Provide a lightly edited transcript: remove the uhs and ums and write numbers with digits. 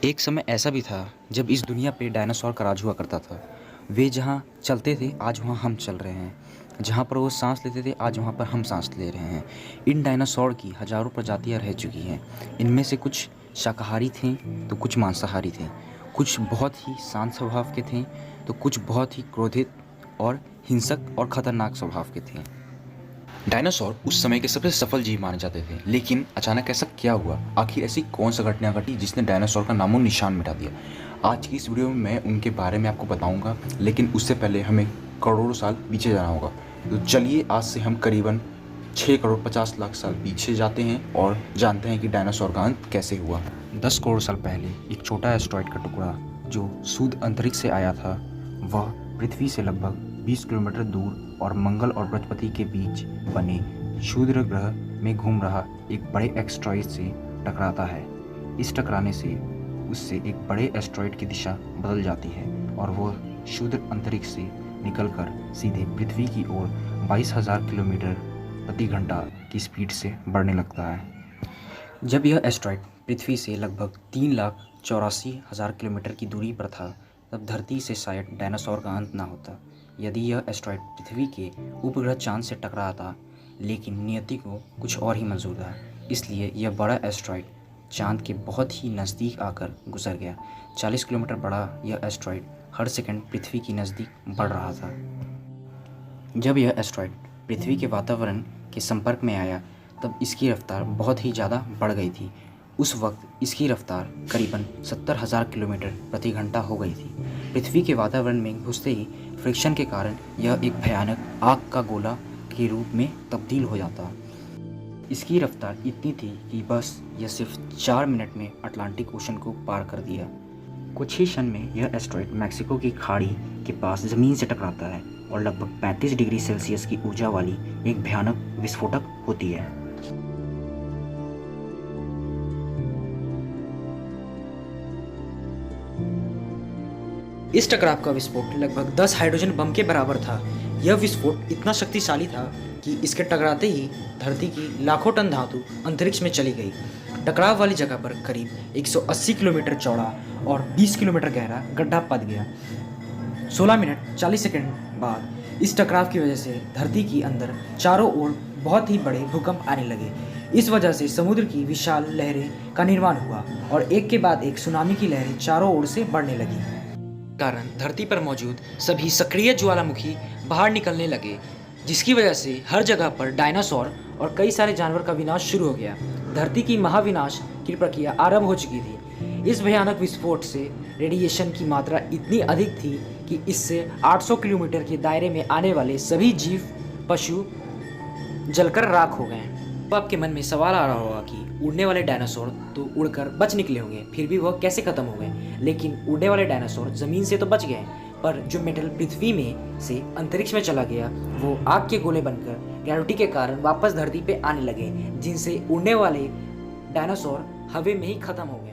एक समय ऐसा भी था जब इस दुनिया पे डायनासोर का राज हुआ करता था। वे जहाँ चलते थे आज वहाँ हम चल रहे हैं, जहाँ पर वो सांस लेते थे आज वहाँ पर हम सांस ले रहे हैं। इन डायनासोर की हजारों प्रजातियाँ रह चुकी हैं। इनमें से कुछ शाकाहारी थे तो कुछ मांसाहारी थे, कुछ बहुत ही शांत स्वभाव के थे तो कुछ बहुत ही क्रोधित और हिंसक और ख़तरनाक स्वभाव के थे। डायनासोर उस समय के सबसे सफल जीव माने जाते थे, लेकिन अचानक ऐसा क्या हुआ? आखिर ऐसी कौन सा घटना घटी जिसने डायनासोर का नामो निशान मिटा दिया? आज की इस वीडियो में मैं उनके बारे में आपको बताऊंगा, लेकिन उससे पहले हमें करोड़ों साल पीछे जाना होगा। तो चलिए आज से हम करीबन 6 करोड़ 50 लाख साल पीछे जाते हैं और जानते हैं कि डायनासोर का अंत कैसे हुआ। 10 करोड़ साल पहले एक छोटा एस्टेरॉयड का टुकड़ा जो शुद्ध अंतरिक्ष से आया था, वह पृथ्वी से लगभग 20 किलोमीटर दूर और मंगल और बृहस्पति के बीच बने क्षुद्र ग्रह में घूम रहा एक बड़े एस्टेरॉयड से टकराता है। इस टकराने से उससे एक बड़े एस्टेरॉयड की दिशा बदल जाती है और वह क्षुद्र अंतरिक्ष से निकलकर सीधे पृथ्वी की ओर 22,000 किलोमीटर प्रति घंटा की स्पीड से बढ़ने लगता है। जब यह एस्टेरॉयड पृथ्वी से लगभग 3,84,000 किलोमीटर की दूरी पर था, तब धरती से शायद डायनासोर का अंत ना होता यदि यह एस्टेरॉयड पृथ्वी के उपग्रह चांद से टकराता, लेकिन नियति को कुछ और ही मंजूर था। इसलिए यह बड़ा एस्टेरॉयड चांद के बहुत ही नज़दीक आकर गुजर गया। 40 किलोमीटर बड़ा यह एस्टेरॉयड हर सेकंड पृथ्वी की नज़दीक बढ़ रहा था। जब यह एस्टेरॉयड पृथ्वी के वातावरण के संपर्क में आया, तब इसकी रफ्तार बहुत ही ज़्यादा बढ़ गई थी। उस वक्त इसकी रफ्तार करीबन 70,000 किलोमीटर प्रति घंटा हो गई थी। पृथ्वी के वातावरण में घुसते ही फ्रिक्शन के कारण यह एक भयानक आग का गोला के रूप में तब्दील हो जाता। इसकी रफ्तार इतनी थी कि बस यह सिर्फ 4 मिनट में अटलांटिक ओशन को पार कर दिया। कुछ ही क्षण में यह एस्टेरॉयड मैक्सिको की खाड़ी के पास ज़मीन से टकराता है और लगभग 35 डिग्री सेल्सियस की ऊर्जा वाली एक भयानक विस्फोटक होती है। इस टकराव का विस्फोट लगभग 10 हाइड्रोजन बम के बराबर था। यह विस्फोट इतना शक्तिशाली था कि इसके टकराते ही धरती की लाखों टन धातु अंतरिक्ष में चली गई। टकराव वाली जगह पर करीब 180 किलोमीटर चौड़ा और 20 किलोमीटर गहरा गड्ढा पद गया। 16 मिनट 40 सेकंड बाद इस टकराव की वजह से धरती के अंदर चारों ओर बहुत ही बड़े भूकंप आने लगे। इस वजह से समुद्र की विशाल लहरें का निर्माण हुआ और एक के बाद एक सुनामी की लहरें चारों ओर से बढ़ने लगी। कारण धरती पर मौजूद सभी सक्रिय ज्वालामुखी बाहर निकलने लगे, जिसकी वजह से हर जगह पर डायनासोर और कई सारे जानवर का विनाश शुरू हो गया। धरती की महाविनाश की प्रक्रिया आरंभ हो चुकी थी। इस भयानक विस्फोट से रेडिएशन की मात्रा इतनी अधिक थी कि इससे 800 किलोमीटर के दायरे में आने वाले सभी जीव पशु जलकर राख हो गए। तो आपके मन में सवाल आ रहा होगा कि उड़ने वाले डायनासोर तो उड़कर बच निकले होंगे, फिर भी वह कैसे खत्म हो गए? लेकिन उड़ने वाले डायनासोर जमीन से तो बच गए, पर जो मेटल पृथ्वी में से अंतरिक्ष में चला गया वो आग के गोले बनकर ग्रेविटी के कारण वापस धरती पे आने लगे, जिनसे उड़ने वाले डायनासोर हवा में ही खत्म हो गए।